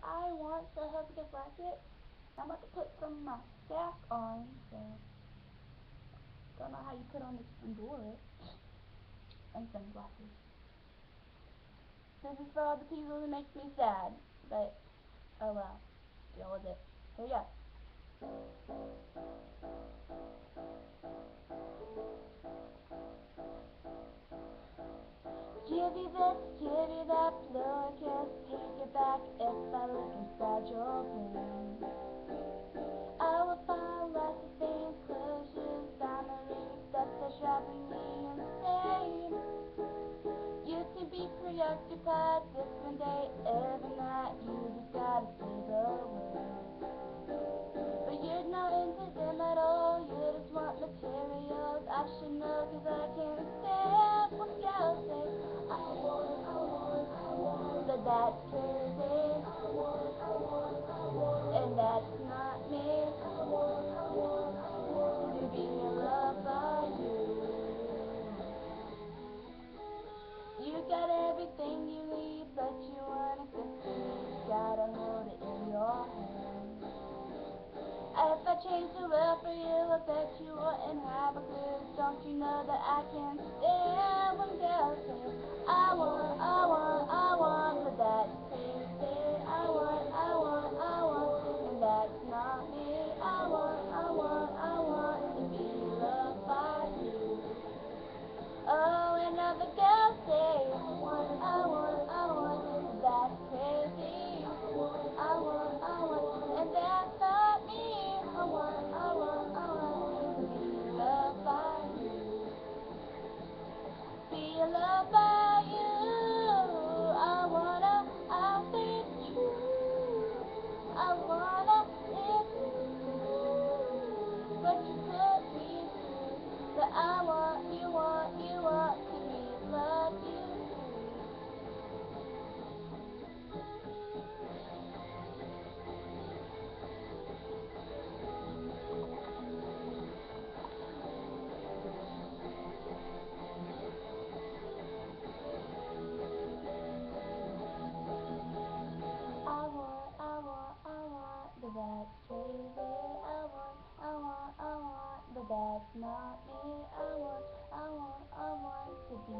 I want to help get blanket. I'm about to put some mascara on, so don't know how you put on this fedora and sunglasses. This is for all the people who makes me sad, but oh well, deal with it. Here we go. Give you this, give you that, blow a kiss, take it back if I look inside your brain. I will find lots of things, closures, memories that are driving me insane. You can be preoccupied this one day, every night, you just gotta say the word. But you're not into them at all, you just want materials. I should know cause I can't stand what girls say. But that's crazy, and that's not me. To be loved by you. You got everything you need, but you want it different. You gotta hold it in your hand. If I change the world for you, I bet you wouldn't have a clue. Don't you know that I can't stand when girls say I want, but that's crazy. I want, and that's not me. I want to be loved by you. Oh, and other girls say I want, that's crazy. I want, and that's not me. I want to be loved by you. Be loved by you. I'll be true. I wanna live with you. But you put me through. But I want, you want to be loved you. But that's crazy. I want, but that's not me. I want to be